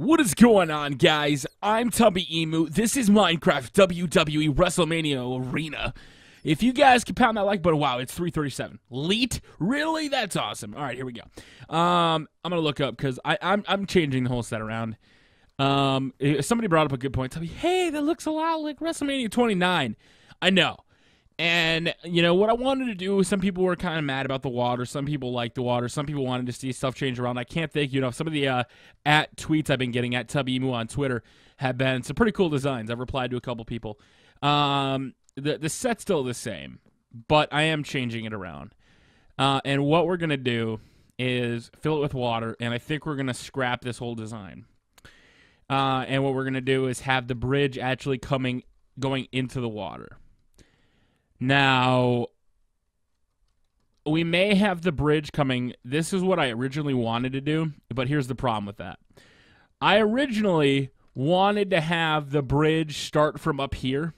What is going on, guys? I'm Tubby Emu. This is Minecraft WWE WrestleMania Arena. If you guys can pound that like button, wow, it's 3:37. Leet? Really? That's awesome. All right, here we go. I'm gonna look up because I'm changing the whole set around. Somebody brought up a good point. Tubby, hey, that looks a lot like WrestleMania 29. I know. And, you know, what I wanted to do, some people were kind of mad about the water. Some people liked the water. Some people wanted to see stuff change around. I can't think, you know, some of the at tweets I've been getting at Tubby Emu on Twitter have been some pretty cool designs. I've replied to a couple people. The set's still the same, but I am changing it around. And what we're going to do is fill it with water, and I think we're going to scrap this whole design. And what we're going to do is have the bridge actually going into the water. Now, we may have the bridge coming. This is what I originally wanted to do, but here's the problem with that. I originally wanted to have the bridge start from up here.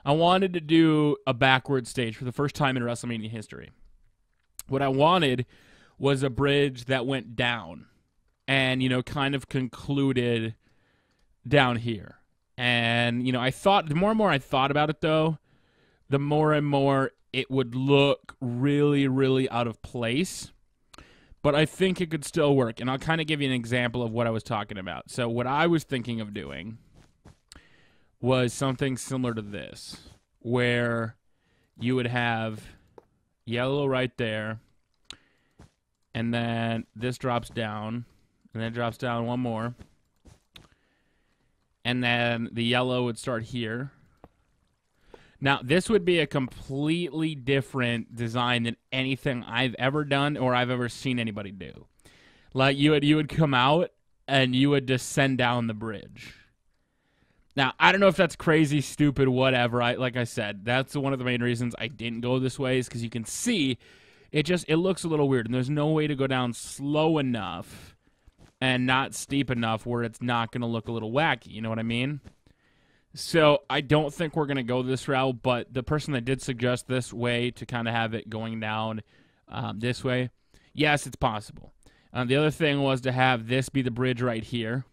I wanted to do a backward stage for the first time in WrestleMania history. What I wanted was a bridge that went down and, you know, kind of concluded down here. And, you know, I thought, the more and more I thought about it, though, the more and more it would look really, really out of place. But I think it could still work. And I'll kind of give you an example of what I was talking about. So what I was thinking of doing was something similar to this, where you would have yellow right there, and then this drops down, and then it drops down one more, and then the yellow would start here. Now, this would be a completely different design than anything I've ever done or I've ever seen anybody do. Like, you would come out and you would descend down the bridge. Now, I don't know if that's crazy, stupid, whatever. Like I said, that's one of the main reasons I didn't go this way, is because you can see it looks a little weird, and there's no way to go down slow enough and not steep enough where it's not going to look a little wacky. You know what I mean? So I don't think we're going to go this route, but the person that did suggest this way to kind of have it going down this way, yes, it's possible. The other thing was to have this be the bridge right here,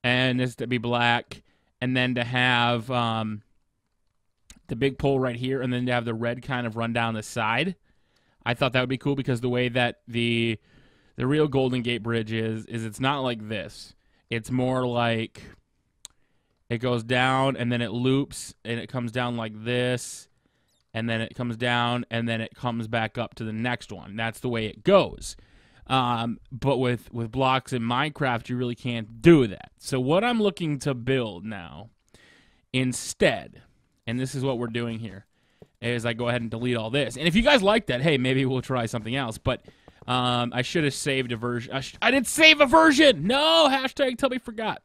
and this to be black, and then to have the big pole right here, and then to have the red kind of run down the side. I thought that would be cool because the way that the real Golden Gate Bridge is it's not like this. It's more like it goes down, and then it loops, and it comes down like this, and then it comes down, and then it comes back up to the next one. That's the way it goes. But with blocks in Minecraft, you really can't do that. So what I'm looking to build now, instead, and this is what we're doing here, is I go ahead and delete all this. And if you guys like that, hey, maybe we'll try something else. But I should have saved a version. I didn't save a version! No! Hashtag Tubby forgot.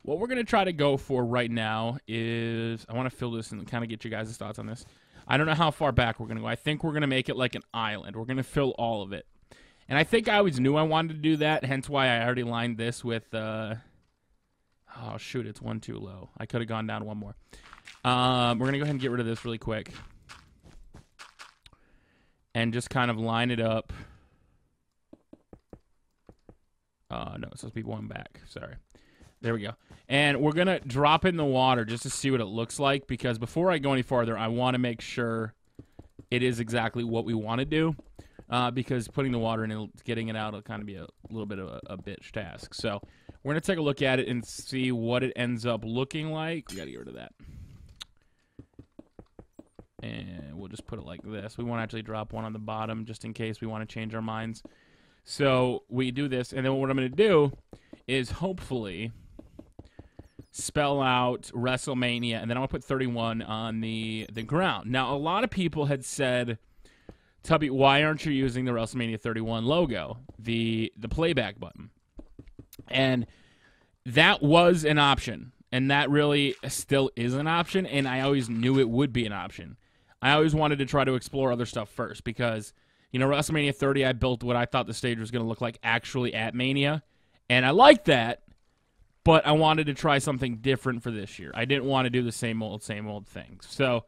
What we're going to try to go for right now is, I want to fill this and kind of get you guys' thoughts on this. I don't know how far back we're going to go. I think we're going to make it like an island. We're going to fill all of it. And I think I always knew I wanted to do that, hence why I already lined this with, oh, shoot, it's one too low. I could have gone down one more. We're going to go ahead and get rid of this really quick. And just kind of line it up. No, it's supposed to be one back. Sorry. There we go. And we're going to drop it in the water just to see what it looks like, because before I go any farther, I want to make sure it is exactly what we want to do, because putting the water in and getting it out will kind of be a little bit of a bitch task. So we're going to take a look at it and see what it ends up looking like. We got to get rid of that. And we'll just put it like this. We won't actually drop one on the bottom just in case we want to change our minds. So we do this, and then what I'm going to do is hopefully spell out WrestleMania, and then I'll put 31 on the ground. Now, a lot of people had said, Tubby, why aren't you using the WrestleMania 31 logo, the playback button? And that was an option, and that really still is an option, and I always knew it would be an option. I always wanted to try to explore other stuff first because, you know, WrestleMania 30, I built what I thought the stage was going to look like actually at Mania, and I liked that. But I wanted to try something different for this year. I didn't want to do the same old thing. So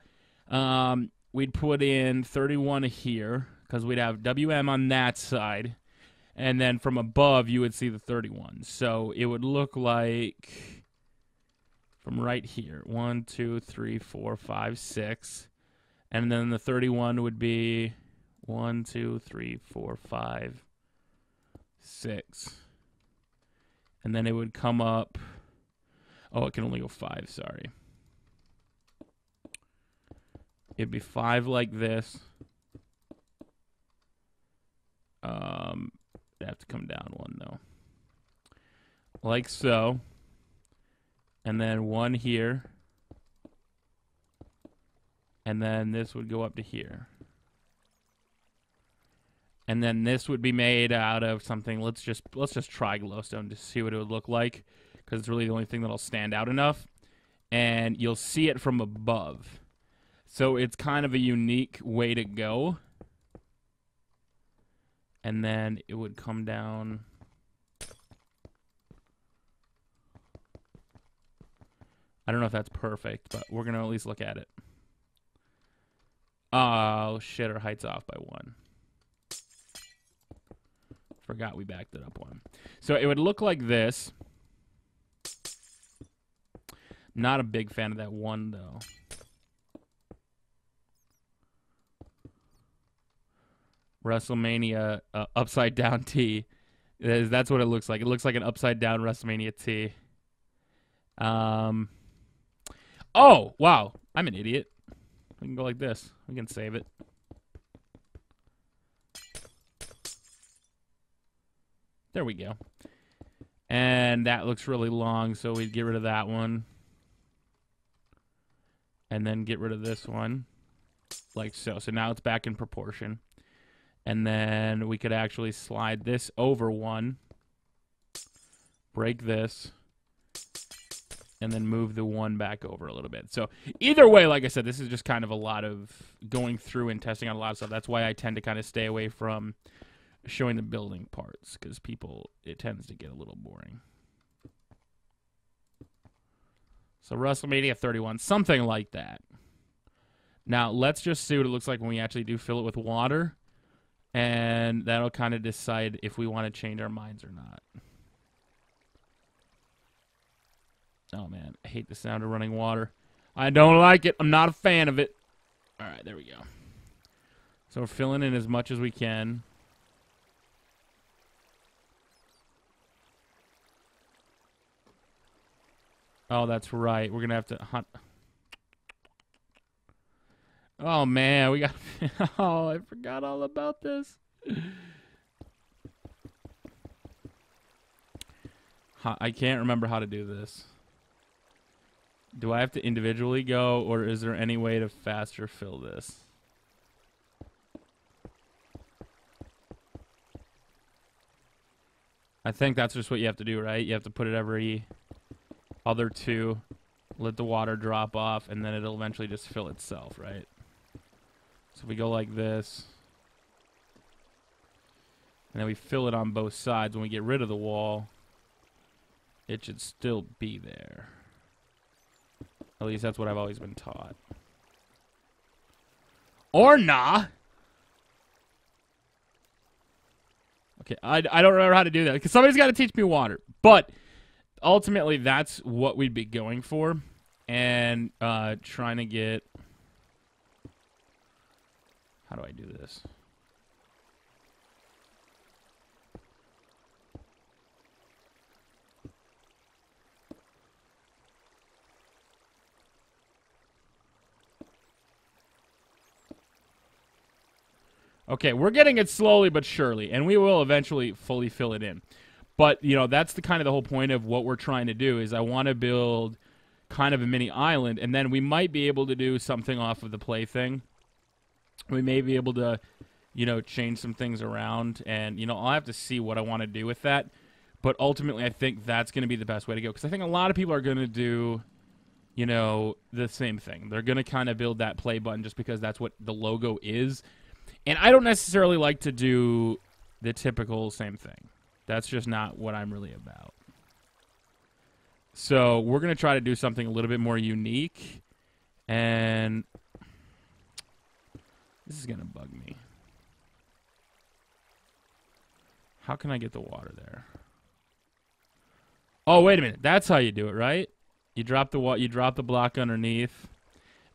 we'd put in 31 here because we'd have WM on that side. And then from above, you would see the 31. So it would look like from right here 1, 2, 3, 4, 5, 6. And then the 31 would be 1, 2, 3, 4, 5, 6. And then it would come up. Oh, it can only go 5, sorry. It'd be 5 like this. It'd have to come down 1, though. Like so. And then 1 here. And then this would go up to here. And then this would be made out of something. Let's just try glowstone to see what it would look like, because it's really the only thing that'll stand out enough. And you'll see it from above. So it's kind of a unique way to go. And then it would come down. I don't know if that's perfect, but we're going to at least look at it. Oh, shit, our height's off by 1. Forgot we backed it up 1. So it would look like this. Not a big fan of that 1, though. WrestleMania upside down T. That's what it looks like. It looks like an upside down WrestleMania T. Oh, wow. I'm an idiot. We can go like this. We can save it. There we go. And that looks really long, so we'd get rid of that one. And then get rid of this one. Like so. So now it's back in proportion. And then we could actually slide this over 1. Break this. And then move the 1 back over a little bit. So either way, like I said, this is just kind of a lot of going through and testing out a lot of stuff. That's why I tend to kind of stay away from showing the building parts, because it tends to get a little boring. So WrestleMania 31, something like that. Now, let's just see what it looks like when we actually do fill it with water. And that'll kind of decide if we want to change our minds or not. Oh, man. I hate the sound of running water. I don't like it. I'm not a fan of it. All right, there we go. So we're filling in as much as we can. Oh, that's right. We're going to have to hunt. Oh, man. We got... Oh, I forgot all about this. I can't remember how to do this. Do I have to individually go, or is there any way to faster fill this? I think that's just what you have to do, right? You have to put it every other 2, let the water drop off, and then it'll eventually just fill itself, right? So if we go like this, and then we fill it on both sides, when we get rid of the wall, it should still be there. At least that's what I've always been taught. Or nah. Okay, I don't remember how to do that, because somebody's got to teach me water. But ultimately, that's what we'd be going for. And trying to get... How do I do this? Okay, we're getting it slowly but surely, and we will eventually fully fill it in. But, you know, that's the kind of the whole point of what we're trying to do, is I want to build kind of a mini island, and then we might be able to do something off of the plaything. We may be able to, you know, change some things around, and, you know, I'll have to see what I want to do with that. But ultimately, I think that's going to be the best way to go, because I think a lot of people are going to do, you know, the same thing. They're going to kind of build that play button just because that's what the logo is. And I don't necessarily like to do the typical same thing. That's just not what I'm really about. So we're going to try to do something a little bit more unique. And this is going to bug me. How can I get the water there? Oh, wait a minute. That's how you do it, right? You drop the block underneath,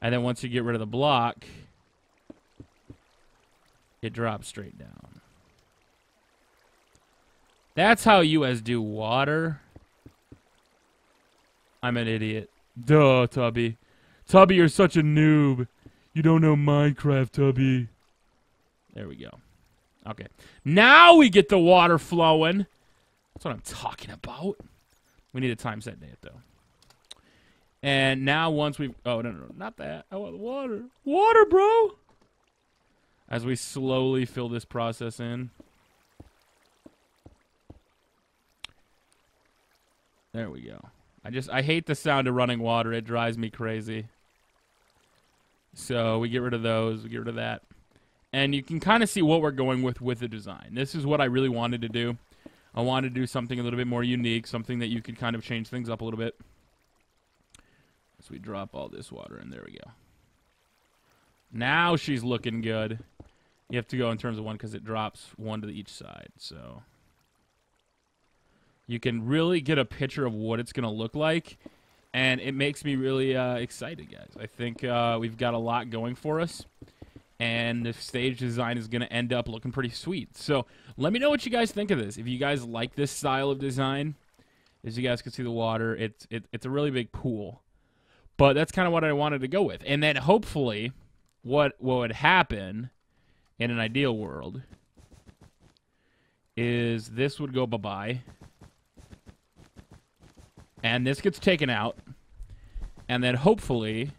and then once you get rid of the block, it drops straight down. That's how you guys do water. I'm an idiot. Duh, Tubby. Tubby, you're such a noob. You don't know Minecraft, Tubby. There we go. Okay. Now we get the water flowing. That's what I'm talking about. We need a time set date, though. And now once we've... Oh, no, not that. I want the water. Water, bro! As we slowly fill this process in. There we go. I hate the sound of running water. It drives me crazy. So we get rid of those. We get rid of that. And you can kind of see what we're going with the design. This is what I really wanted to do. I wanted to do something a little bit more unique, something that you could kind of change things up a little bit. So we drop all this water in. There we go. Now she's looking good. You have to go in terms of one because it drops one to each side. So you can really get a picture of what it's going to look like. And it makes me really excited, guys. I think we've got a lot going for us. And the stage design is going to end up looking pretty sweet. So let me know what you guys think of this. If you guys like this style of design, as you guys can see the water, it's a really big pool. But that's kind of what I wanted to go with. And then hopefully what would happen in an ideal world is this would go bye-bye. And this gets taken out. And then hopefully...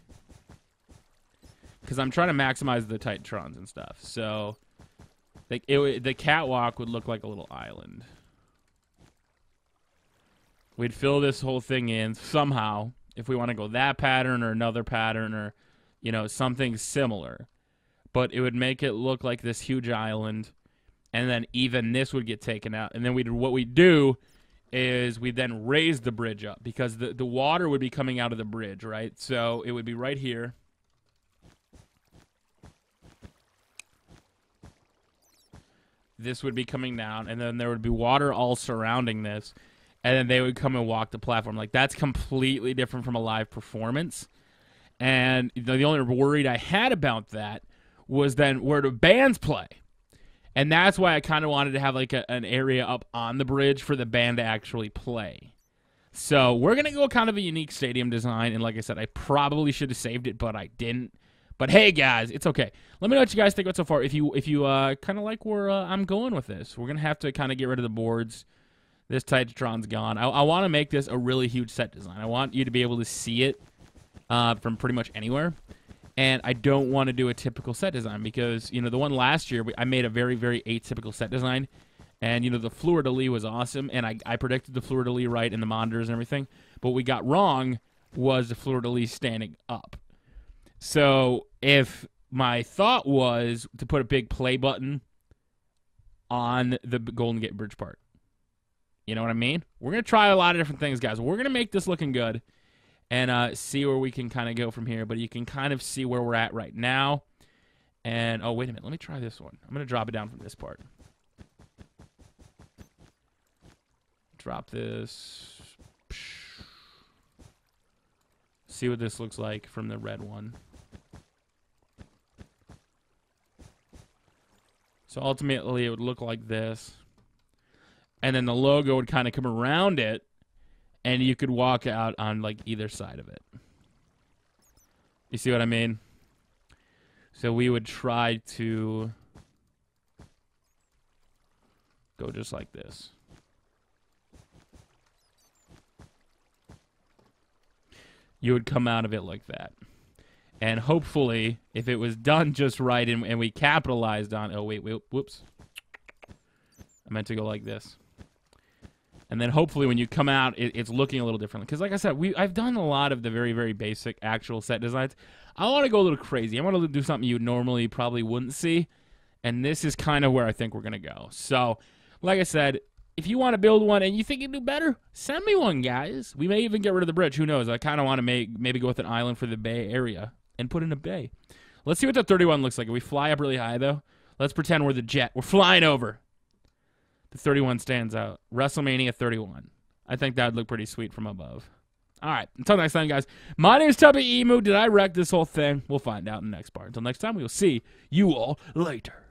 Because I'm trying to maximize the Titrons and stuff. So, the catwalk would look like a little island. We'd fill this whole thing in somehow. If we want to go that pattern or another pattern or, you know, something similar. But it would make it look like this huge island. And then even this would get taken out. And then what we'd do is we'd then raise the bridge up. Because the water would be coming out of the bridge, right? So, it would be right here. This would be coming down, and then there would be water all surrounding this, and then they would come and walk the platform. Like, that's completely different from a live performance. And the only worry I had about that was then where do bands play? And that's why I kind of wanted to have, like, an area up on the bridge for the band to actually play. So we're going to go kind of a unique stadium design, and like I said, I probably should have saved it, but I didn't. But hey, guys, it's okay. Let me know what you guys think about so far. If you kind of like where I'm going with this, we're going to have to kind of get rid of the boards. This Titantron's gone. I want to make this a really huge set design. I want you to be able to see it from pretty much anywhere. And I don't want to do a typical set design because, you know, the one last year, I made a very, very atypical set design. And, you know, the fleur-de-lis was awesome. And I predicted the fleur-de-lis right in the monitors and everything. But what we got wrong was the fleur-de-lis standing up. So if my thought was to put a big play button on the Golden Gate Bridge part, you know what I mean? We're going to try a lot of different things, guys. We're going to make this looking good and see where we can kind of go from here. But you can kind of see where we're at right now. And, oh, wait a minute. Let me try this one. I'm going to drop it down from this part. Drop this. See what this looks like from the red one. So ultimately, it would look like this. And then the logo would kind of come around it. And you could walk out on, like, either side of it. You see what I mean? So we would try to go just like this. You would come out of it like that. And hopefully, if it was done just right and we capitalized on... Oh, wait, whoops. I meant to go like this. And then hopefully when you come out, it's looking a little differently. Because like I said, I've done a lot of the very, very basic actual set designs. I want to go a little crazy. I want to do something you normally probably wouldn't see. And this is kind of where I think we're going to go. So, like I said... If you want to build one and you think you do better, send me one, guys. We may even get rid of the bridge. Who knows? I kind of want to maybe go with an island for the Bay Area and put in a bay. Let's see what the 31 looks like. If we fly up really high, though, let's pretend we're the jet. We're flying over. The 31 stands out. WrestleMania 31. I think that would look pretty sweet from above. All right. Until next time, guys. My name is Tubby Emu. Did I wreck this whole thing? We'll find out in the next part. Until next time, we will see you all later.